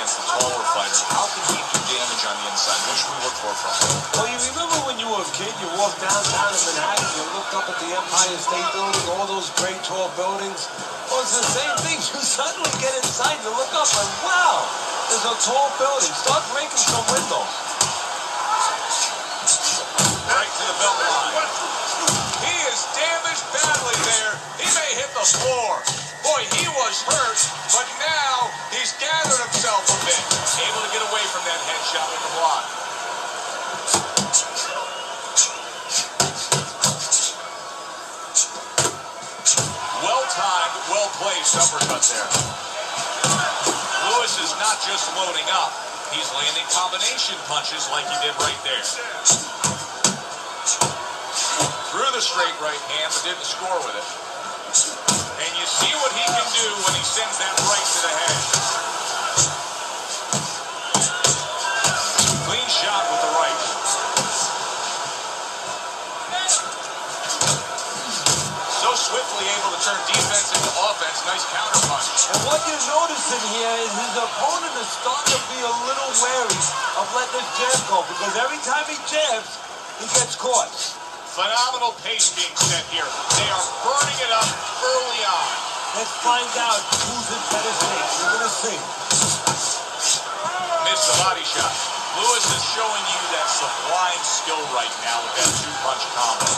against the taller fighter. How can he do damage on the inside? What should we look for from him? Well, you remember when you were a kid, you walked downtown in Manhattan, you looked up at the Empire State Building, all those great tall buildings. Well, it's the same thing. You suddenly get inside, you look up and wow, there's a tall building. Start breaking some windows. Right to the belt line. He is damaged badly there. He may hit the floor. Boy, he was hurt, but now he's gathered himself a bit. Able to get away from that headshot with the block. Well-timed, well-placed uppercut there. Lewis is not just loading up. He's landing combination punches like he did right there. Threw the straight right hand, but didn't score with it. And you see what he can do when he sends that right to the head. Clean shot with the right. So swiftly able to turn defense into offense. Nice counter punch. And what you're noticing here is his opponent is starting to be a little wary of letting his jab go, because every time he jabs, he gets caught. Phenomenal pace being set here. They are burning it up early on. Let's find out who's in better shape. We're going to see. Missed the body shot. Lewis is showing you that sublime skill right now with that two-punch combo.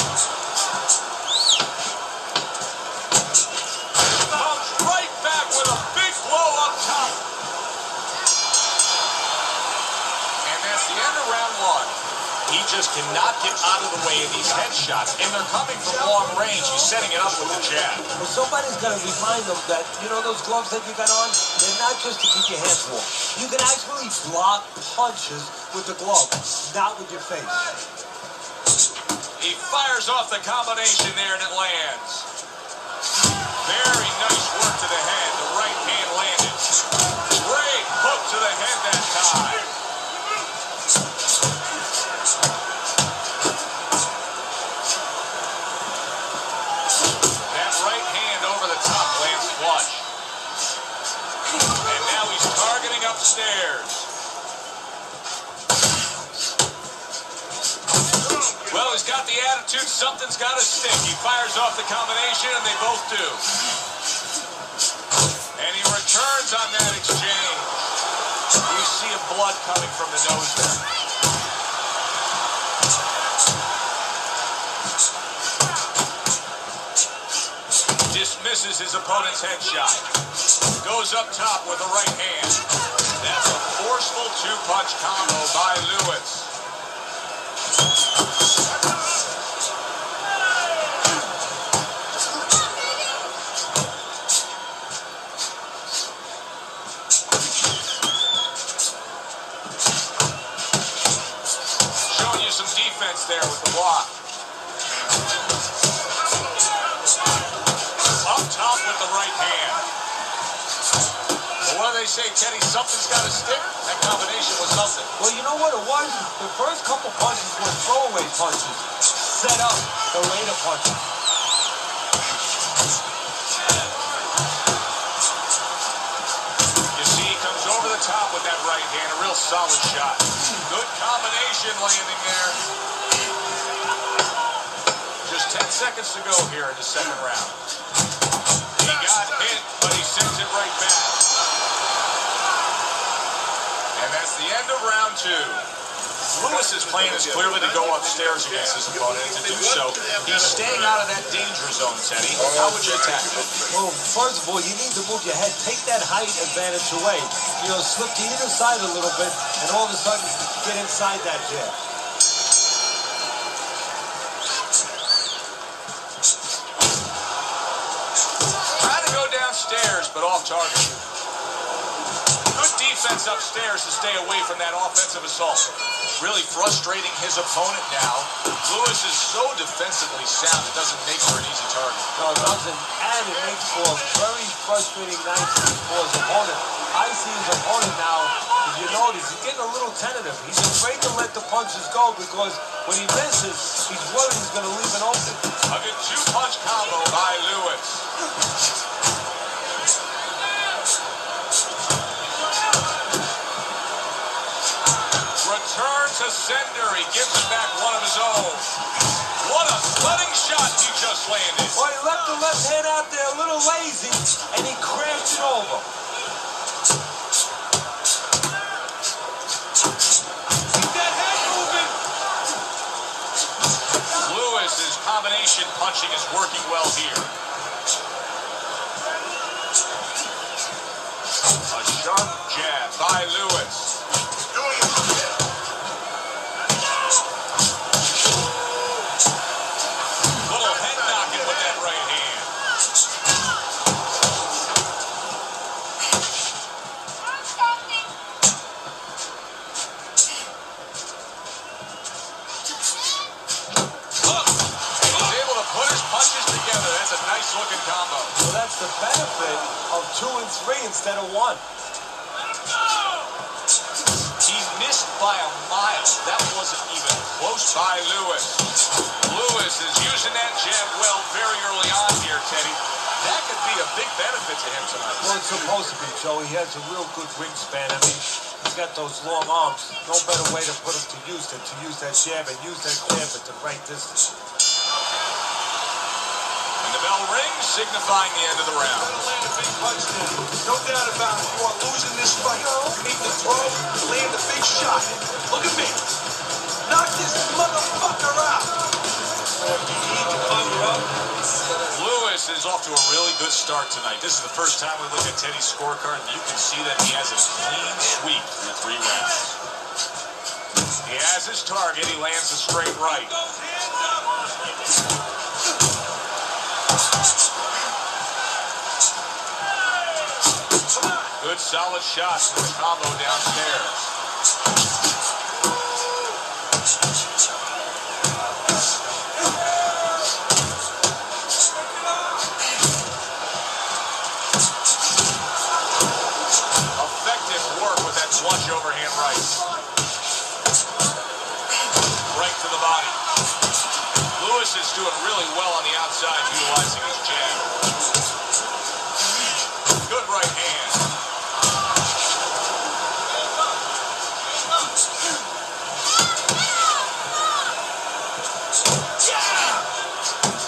Comes right back with a big blow up top. And that's the end of round one. He just cannot get out of the way of these headshots, and they're coming from long range. He's setting it up with the jab. Well, somebody's got to remind them that, you know, those gloves that you got on, they're not just to keep your hands warm. You can actually block punches with the glove, not with your face. He fires off the combination there, and it lands. Very nice work to the head. The right hand landed. Great hook to the head that time. Upstairs. Well, he's got the attitude. Something's got to stick. He fires off the combination, and they both do. And he returns on that exchange. You see a blood coming from the nose there. Dismisses his opponent's headshot. Goes up top with the right hand. That's a forceful two-punch combo by Lewis. Showing you some defense there with the block. Up top with the right hand. What do they say, Teddy? Something's got to stick. That combination was something. Well, you know what it was? The first couple punches were throwaway punches, set up the later punches. You see, he comes over the top with that right hand. A real solid shot. Good combination landing there. Just 10 seconds to go here in the second round. He got hit, but he sends it right back. And that's the end of round two. Lewis's plan is clearly to go upstairs against his opponent. To do so, he's staying out of that danger zone, Teddy. How would you attack him? Well, first of all, you need to move your head. Take that height advantage away. You know, slip to either side a little bit, and all of a sudden, get inside that jab. Trying to go downstairs, but off target. Good defense upstairs to stay away from that offensive assault. Really frustrating his opponent now. Lewis is so defensively sound, it doesn't make for an easy target. No, it doesn't, and it makes for a very frustrating night for his opponent. I see his opponent now, if you notice, he's getting a little tentative. He's afraid to let the punches go because when he misses, he's worried he's going to leave it open. A good two-punch combo by Lewis. sender. He gives him back one of his own. What a stunning shot he just landed. Well, he left the left hand out there a little lazy, and he cramped it over. Keep that head moving. Lewis's combination punching is working well here. A sharp jab by Lewis. Little head knocking with that right hand. He was able to put his punches together. That's a nice looking combo. Well, that's the benefit of 2 and 3 instead of 1. He missed by a mile. That wasn't even close by Lewis. Lewis is using that jab well very early on here, Teddy. That could be a big benefit to him tonight. Well, it's supposed to be, Joe. He has a real good wingspan. I mean, he's got those long arms. No better way to put him to use than to use that jab and use that jab at the right distance. And the bell rings, signifying the end of the round. Land a big punch there. No doubt about it. You are losing this fight. You need to throw, land a big shot. Look at me. Knock this motherfucker out. Lewis is off to a really good start tonight. This is the first time we look at Teddy's scorecard, and you can see that he has a clean sweep through 3 rounds. He has his target. He lands a straight right. Good solid shots in the combo downstairs. Effective work with that flush overhand right. Right to the body. Lewis is doing really well on the outside, utilizing his jab. Good right hand.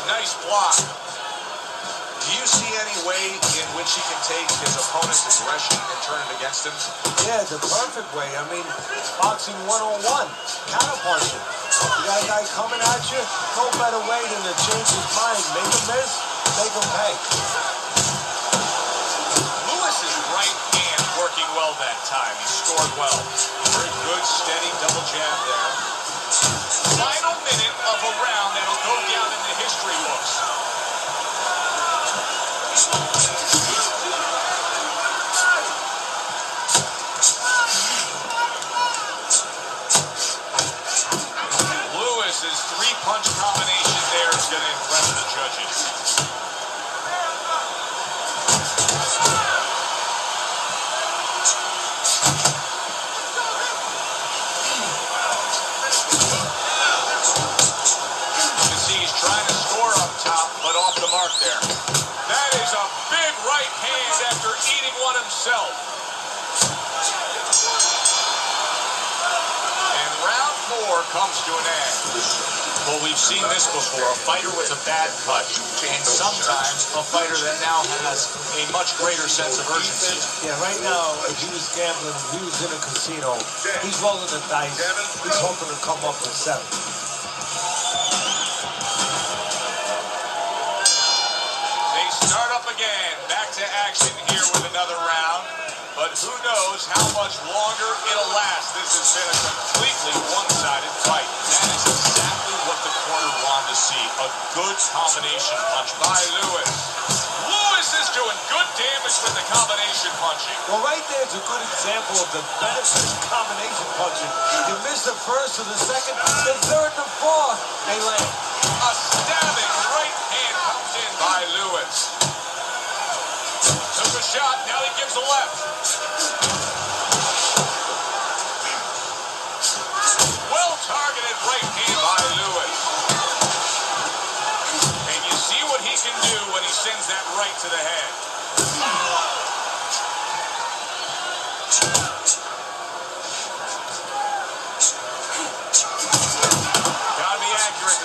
Nice block. Do you see any way in which he can take his opponent's aggression and turn it against him? Yeah, the perfect way. I mean, boxing 101, counterpunching. You got a guy coming at you, no better way than to change his mind. Make him miss, make him pay. Lewis's right hand working well that time. He scored well. Very good, steady double jab there. Final minute of a round that'll go down in the history books. Lewis's 3-punch combination there is going to impress the judges. Trying to score up top, but off the mark there. That is a big right hand after eating one himself. And round 4 comes to an end. Well, we've seen this before. A fighter with a bad cut, and sometimes a fighter that now has a much greater sense of urgency. Yeah, right now, if he was gambling, if he was in a casino, he's rolling the dice. He's hoping to come up with 7. Start up again, back to action here with another round, but who knows how much longer it'll last. This has been a completely one-sided fight. That is exactly what the corner wanted to see, a good combination punch by Lewis. Lewis is doing good damage with the combination punching. Well, right there's a good example of the benefit of combination punching. You miss the first or the second, the third and the fourth, they land. A stabbing right hand comes in by Lewis. Took a shot, now he gives a left. Well-targeted right hand by Lewis. And you see what he can do when he sends that right to the head.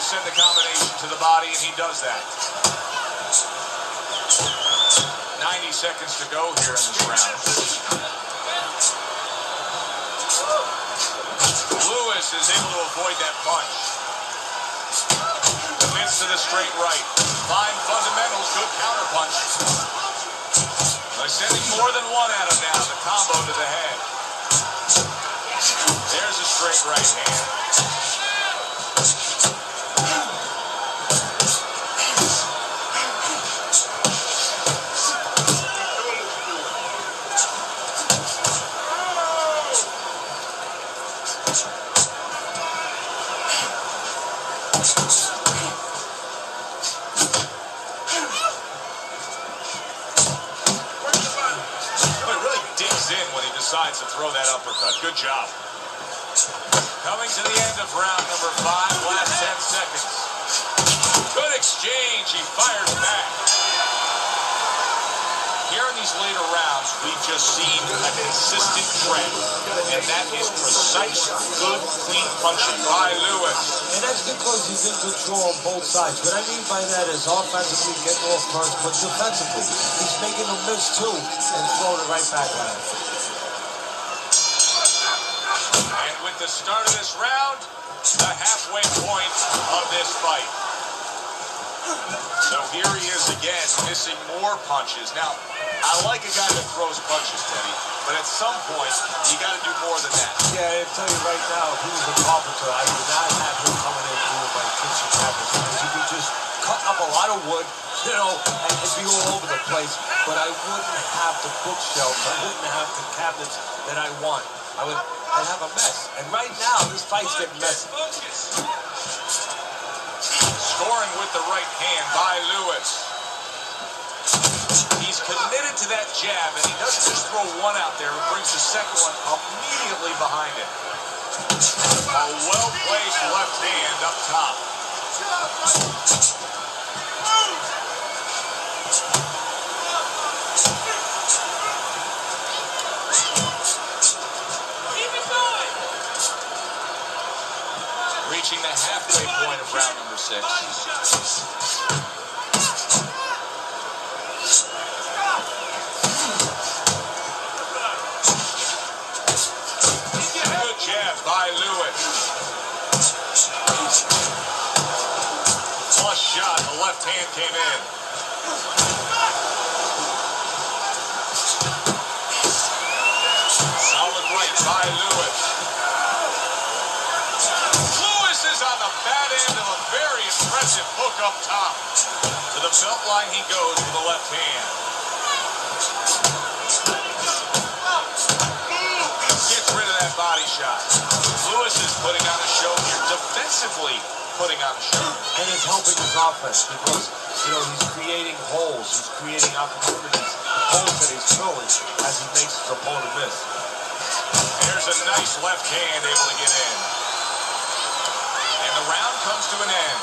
send the combination to the body, and he does that. 90 seconds to go here in this round. Lewis is able to avoid that punch. Commits to the straight right. Fine fundamentals, good counter punch. By sending more than one at him now, the combo to the head. There's a straight right hand. Decides to throw that uppercut. Good job. Coming to the end of round number 5, last 10 seconds. Good exchange. He fires back. Here in these later rounds, we've just seen a consistent trend, and that is precise, good, clean punching by Lewis. And that's because he's in control on both sides. What I mean by that is offensively getting off first, but defensively, he's making a miss too and throwing it right back at him. With the start of this round, the halfway point of this fight. So here he is again, missing more punches. Now, I like a guy that throws punches, Teddy, but at some point, you got to do more than that. Yeah, I'll tell you right now, if he was a carpenter, I would not have him coming in doing my kitchen cabinets, because he'd be just cutting up a lot of wood, you know, and it'd be all over the place. But I wouldn't have the bookshelves, I wouldn't have the cabinets that I want. I'd have a mess. And right now, this fight's getting messy. Scoring with the right hand by Lewis. He's committed to that jab, and he doesn't just throw one out there. He brings the second one immediately behind it. A well-placed left hand up top. Reaching the halfway point of round number 6. Good jab by Lewis. Flush shot, the left hand came in. Solid right by Lewis. On the bad end of a very impressive hook up top. To the belt line he goes with the left hand. Gets rid of that body shot. Lewis is putting on a show here, defensively putting on a show. And it's helping his offense because, you know, he's creating holes, he's creating opportunities, holes that he's filling as he makes his opponent miss. There's a nice left hand able to get in. And the round comes to an end.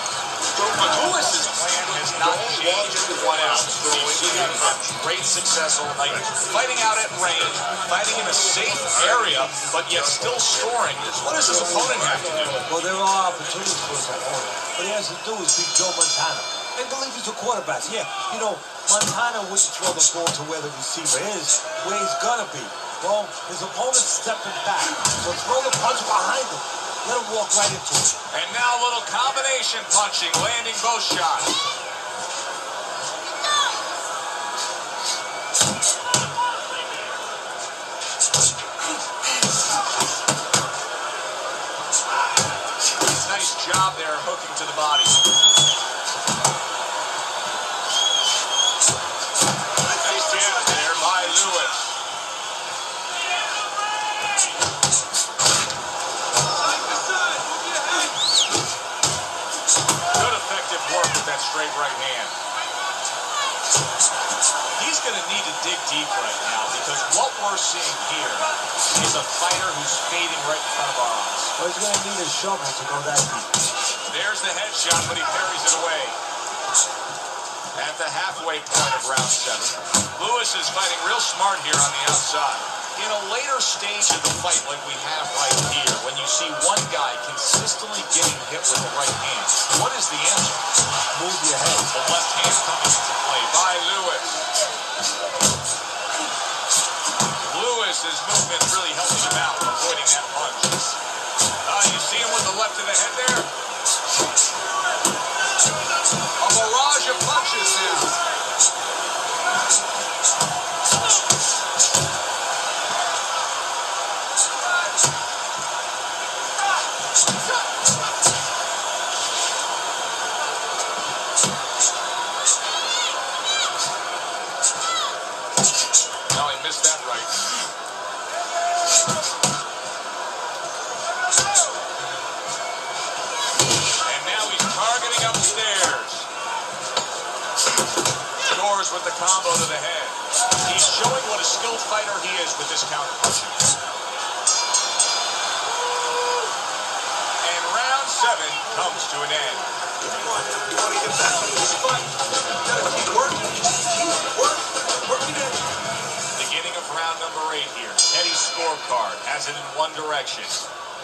Lewis's plan has not changed one ounce. We've seen him have great success all night, fighting out at range, fighting in a safe area, but yet still scoring. What does his opponent have to do? Well, there are opportunities for his opponent. What he has to do is beat Joe Montana. And believe he's a quarterback. Yeah, you know, Montana wouldn't throw the ball to where the receiver is, where he's gonna be. Well, his opponent's stepping back, so throw the punch behind him. Let him walk right into it. And now a little combination punching, landing both shots. Nice job there, hooking to the body. Nice jab there by Lewis. Work with that straight right hand. He's going to need to dig deep right now because what we're seeing here is a fighter who's fading right in front of our eyes. Well, he's going to need a shovel to go that deep. There's the headshot, but he parries it away. At the halfway point of round 7, Lewis is fighting real smart here on the outside. In a later stage of the fight like we have right here, when you you see one guy consistently getting hit with the right hand, what is the answer? Move your head. The left hand coming into play by Lewis. Lewis's movement really helping him out, avoiding that punch. You see him with the left of the head there? A barrage of punches now. No, he missed that right. And now he's targeting upstairs. Scores with the combo to the head. He's showing what a skilled fighter he is with this counter punching. And round 7 comes to an end. You want to get back to this fight? You gotta keep working. Working it. Beginning of round number 8 here. Teddy's scorecard has it in one direction.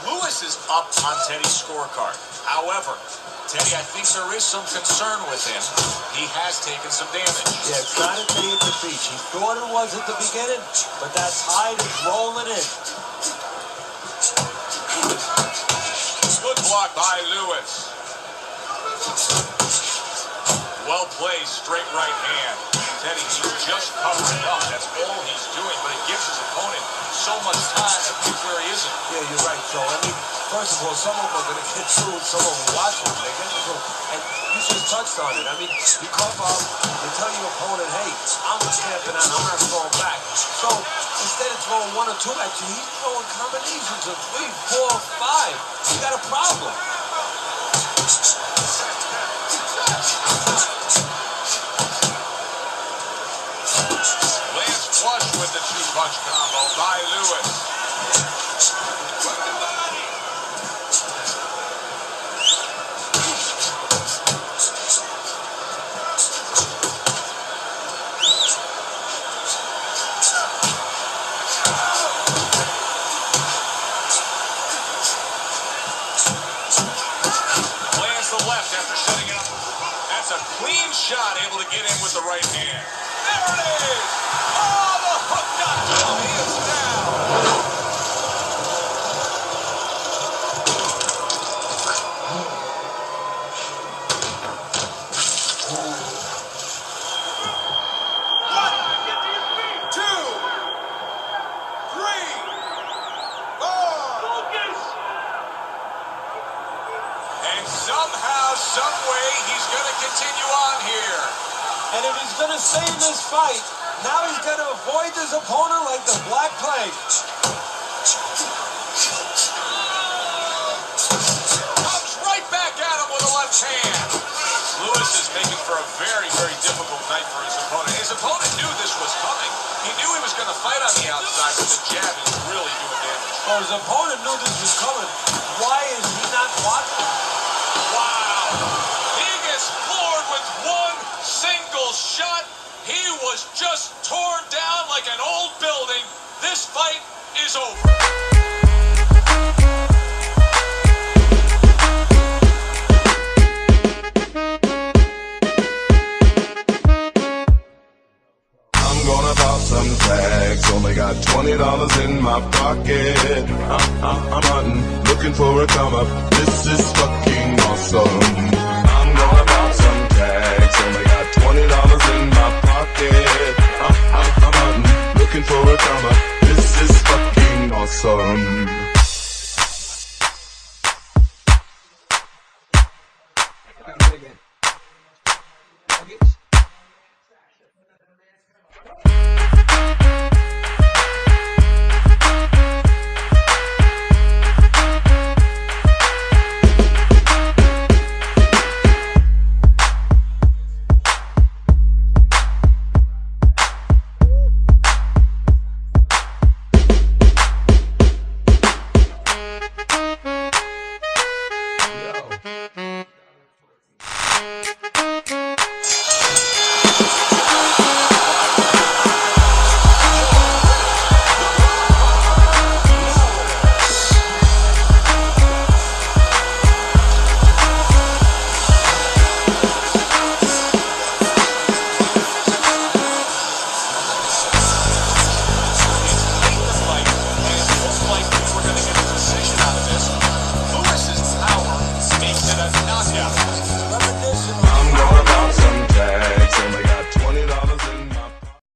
Lewis is up on Teddy's scorecard. However, Teddy, I think there is some concern with him. He has taken some damage. Yeah, it's not until he hit the beach. He thought it was at the beginning, but that tide is rolling in. Good block by Lewis. Well played, straight right hand. Teddy, he's just covering up. That's all he's doing, but it gives his opponent so much time to pick where he isn't. Yeah, you're right, Joe. I mean, first of all, some of them are going to get through, and some of them watch them. They get through. And you just touched on it. I mean, you cover up, you tell your opponent, hey, I'm camping out, I'm not throwing back. So instead of throwing 1 or 2 at you, he's throwing combinations of 3, 4, 5. You got a problem. Lands flush with the 2-punch combo by Lewis. Lands the left after setting it up. That's a clean shot, able to get in with the right hand. There it is! Oh, the hook got to him. He is down. And somehow, some way, he's going to continue on here. And if he's going to save this fight, now he's going to avoid his opponent like the Black Plague. Comes right back at him with a left hand. Lewis is making for a very, very difficult night for his opponent. His opponent knew this was coming. He knew he was going to fight on the outside, but the jab is really doing damage. Well, his opponent knew this was coming. Why is he not watching? Wow. He gets floored with one single shot. He was just torn down like an old building. This fight is over. I'm gonna pop some tags. Only got $20 in my pocket. I'm hunting, looking for a come up. This is fucking awesome. I'm gonna pop some tags. Only got $20 in my pocket. I'm hunting, looking for a come up. This is fucking awesome.